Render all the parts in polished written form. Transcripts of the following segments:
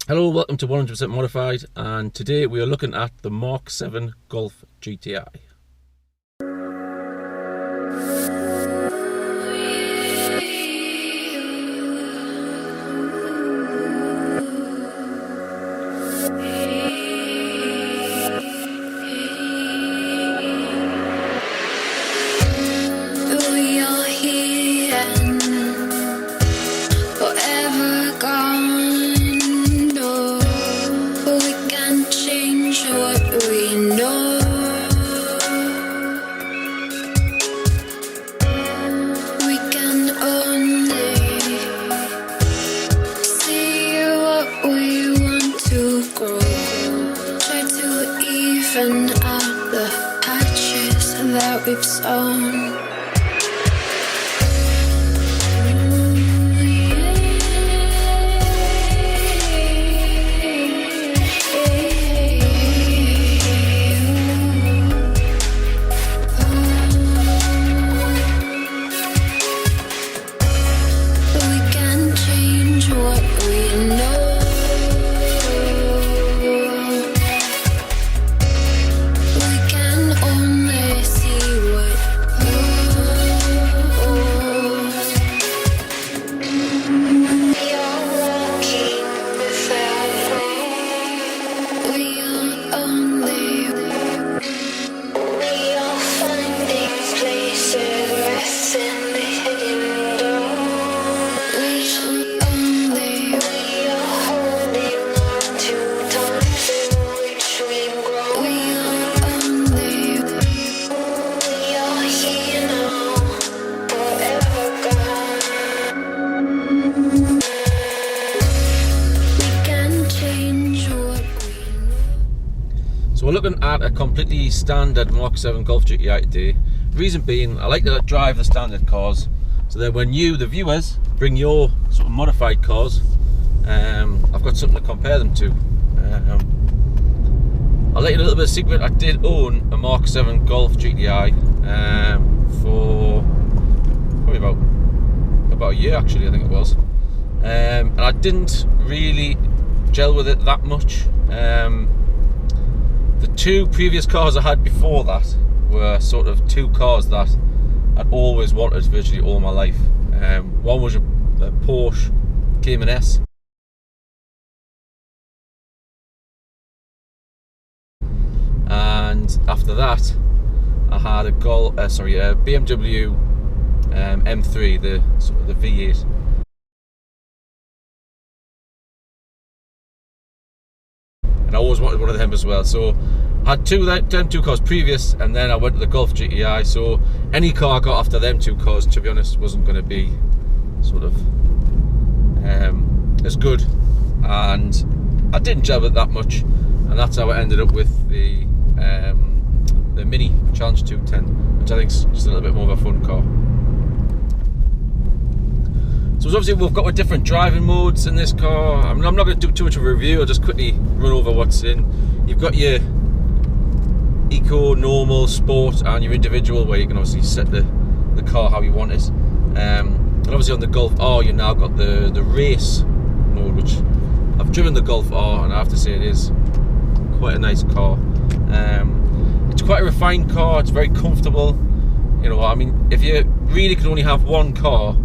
Hello, welcome to 100% Modified, and today we are looking at the Mk7 Golf GTI. Out the patches that we've sown. We can change what we know. So we're looking at a completely standard Mk7 Golf GTI today. Reason being, I like to drive the standard cars, so that when you, the viewers, bring your sort of modified cars, I've got something to compare them to. I'll let you know a little bit of a secret. I did own a Mk7 Golf GTI for probably about a year, actually, I think it was. And I didn't really gel with it that much. The two previous cars I had before that were sort of two cars that I'd always wanted virtually all my life. One was a Porsche Cayman S, and after that I had a BMW M3, the V8. I always wanted one of them as well, so I had two cars previous, and then I went to the Golf GTI. So any car I got after them two cars, to be honest, wasn't going to be sort of as good, and I didn't gel with it that much, and that's how I ended up with the Mini Challenge 210, which I think is just a little bit more of a fun car. So obviously we've got different driving modes in this car. I'm not going to do too much of a review. I'll just quickly run over what's in. You've got your eco, normal, sport, and your individual, where you can obviously set the car how you want it. And obviously on the Golf R, you've now got the race mode, which I've driven the Golf R, and I have to say it is quite a nice car. It's quite a refined car. It's very comfortable. You know, I mean, if you really could only have one car,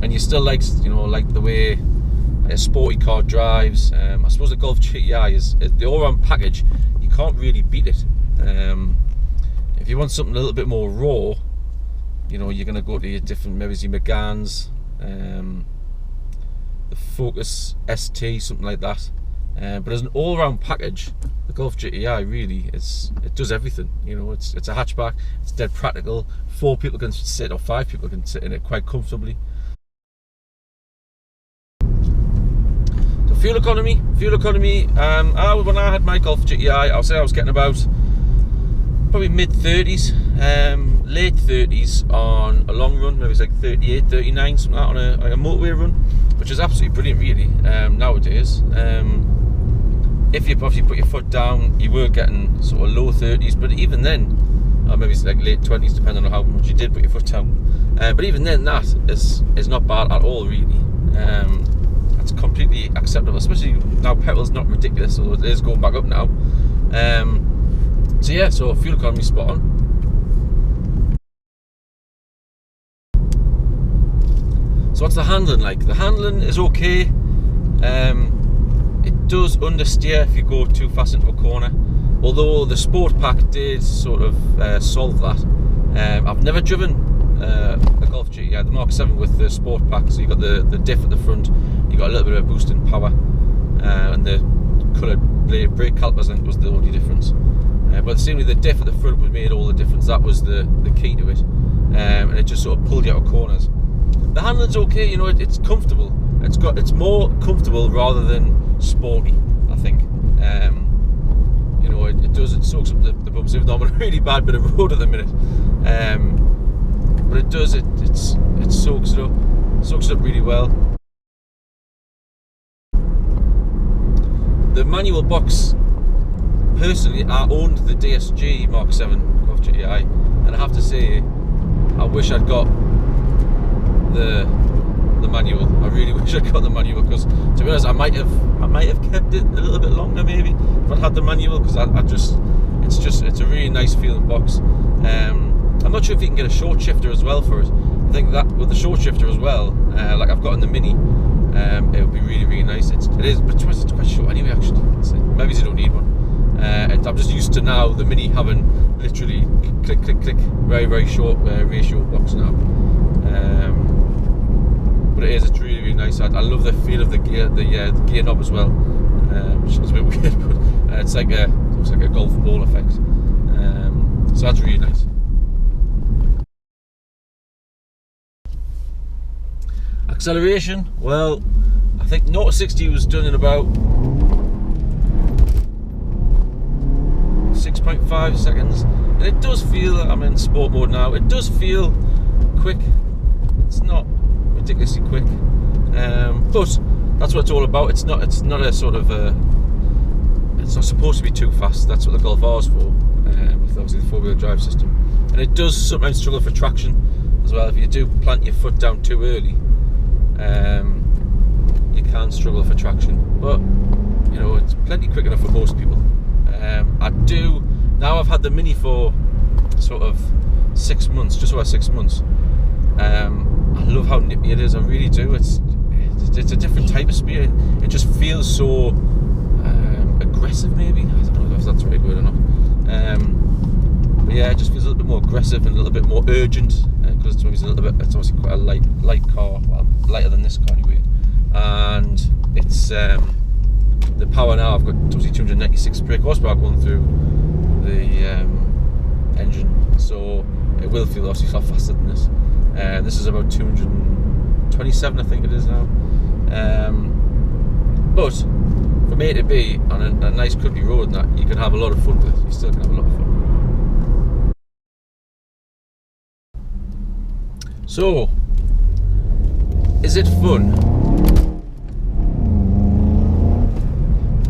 and you still like the way a sporty car drives, I suppose the Golf GTI is the all-round package. You can't really beat it. If you want something a little bit more raw, you know, you're going to go to your different, maybe your Megans, the Focus ST, something like that. But as an all-round package, the Golf GTI really it does everything. You know, it's a hatchback. It's dead practical. 4 people can sit, or 5 people can sit in it quite comfortably. Fuel economy. When I had my Golf GTI, I'll say I was getting about probably mid-30s, late 30s on a long run. Maybe it's like 38, 39, something like that on a motorway run, which is absolutely brilliant, really. Nowadays, if you obviously put your foot down, you were getting sort of low 30s, but even then, maybe it's like late 20s, depending on how much you did put your foot down. But even then, that is not bad at all, really. completely acceptable, especially now petrol's not ridiculous, so it is going back up now. So yeah, so fuel economy spot on. So what's the handling like? The handling is okay. It does understeer if you go too fast into a corner, although the Sport Pack did sort of solve that. I've never driven a Golf GTI, the Mk7 with the Sport Pack, so you got the diff at the front, you got a little bit of a boost in power, and the coloured brake calipers I think was the only difference. But seemingly the diff at the front made all the difference. That was the key to it, and it just sort of pulled you out of corners. The handling's okay, you know, it's comfortable. It's more comfortable rather than sporty, I think. You know, it soaks up the bumps, even though I'm on a really bad bit of road at the minute. But it does, it soaks it up really well. The manual box, personally, I owned the DSG Mk7 Golf GTI, and I have to say, I wish I'd got the manual. I really wish I'd got the manual, because to be honest, I might have kept it a little bit longer maybe if I'd had the manual, because it's a really nice feeling box. I'm not sure if you can get a short shifter as well for it. I think that with the short shifter as well, like I've got in the Mini, it would be really, really nice. It's quite short anyway, actually. Maybe you don't need one. I'm just used to now the Mini having literally click, click, click, very, very short ratio box now. But it's really, really nice. I love the feel of the gear knob as well, which is a bit weird, but looks like a golf ball effect. So that's really nice. Acceleration, well, I think 0 to 60 was done in about 6.5 seconds, and it does feel, I'm in sport mode now, it does feel quick. It's not ridiculously quick, but that's what it's all about. It's not a sort of it's not supposed to be too fast. That's what the Golf R is for, with obviously the four-wheel drive system. And it does sometimes struggle for traction as well. If you do plant your foot down too early, you can struggle for traction, but you know, it's plenty quick enough for most people. I've had the Mini for sort of 6 months, just over 6 months. I love how nippy it is, I really do. It's a different type of speed. It just feels so aggressive, maybe. I don't know if that's the right word or not. But yeah, it just feels a little bit more aggressive and a little bit more urgent, because it's obviously quite a light car, well, lighter than this car anyway. And it's the power now, I've got obviously 296 brake horsepower going through the engine, so it will feel obviously a lot faster than this. This is about 227, I think it is now. But from A to B on a nice country road and that, you can have a lot of fun with it. You still can have a lot of fun. So, is it fun?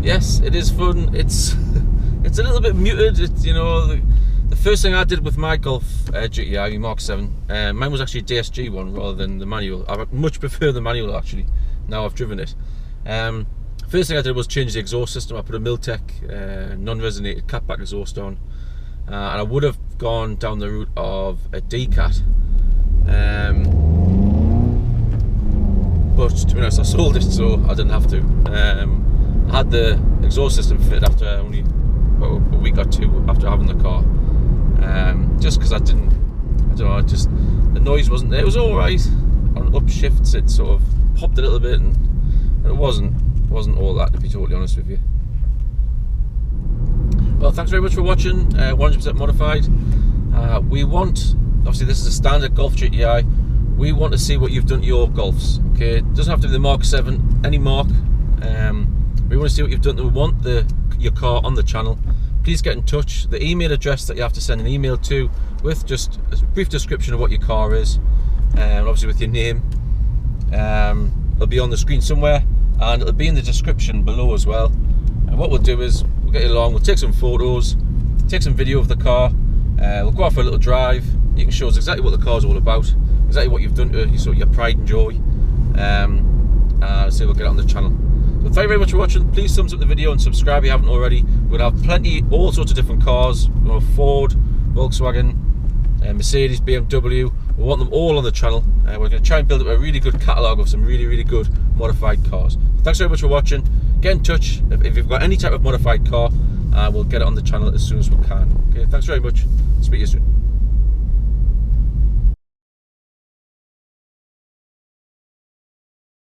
Yes, it is fun. It's a little bit muted. It's, you know, the first thing I did with my Golf GTI Mk7, mine was actually a DSG one rather than the manual. I much prefer the manual actually. Now I've driven it. First thing I did was change the exhaust system. I put a Miltech non-resonated catback exhaust on, and I would have gone down the route of a D-Cat. But to be honest, I sold it, so I didn't have to. I had the exhaust system fitted after only a week or two after having the car, just because I don't know, just the noise wasn't there. It was all right on upshifts. It sort of popped a little bit, and it wasn't all that, to be totally honest with you. Well, thanks very much for watching 100% Modified. We want, obviously this is a standard Golf GTI, we want to see what you've done to your Golfs. Okay, it doesn't have to be the Mk7, any Mark. We want to see what you've done. We want your car on the channel. Please get in touch. The email address that you have to send an email to, with just a brief description of what your car is, and obviously with your name. It'll be on the screen somewhere, and it'll be in the description below as well. And what we'll do is we'll get you along. We'll take some photos, take some video of the car. We'll go out for a little drive. You can show us exactly what the car's all about, exactly what you've done to it, so your pride and joy. So we'll get it on the channel. So thank you very much for watching. Please thumbs up the video and subscribe if you haven't already. We'll have plenty, all sorts of different cars. We'll have Ford, Volkswagen, Mercedes, BMW. We want them all on the channel. We're going to try and build up a really good catalogue of some really good modified cars. Thanks very much for watching. Get in touch if you've got any type of modified car. We'll get it on the channel as soon as we can. Okay, thanks very much. Speak to you soon.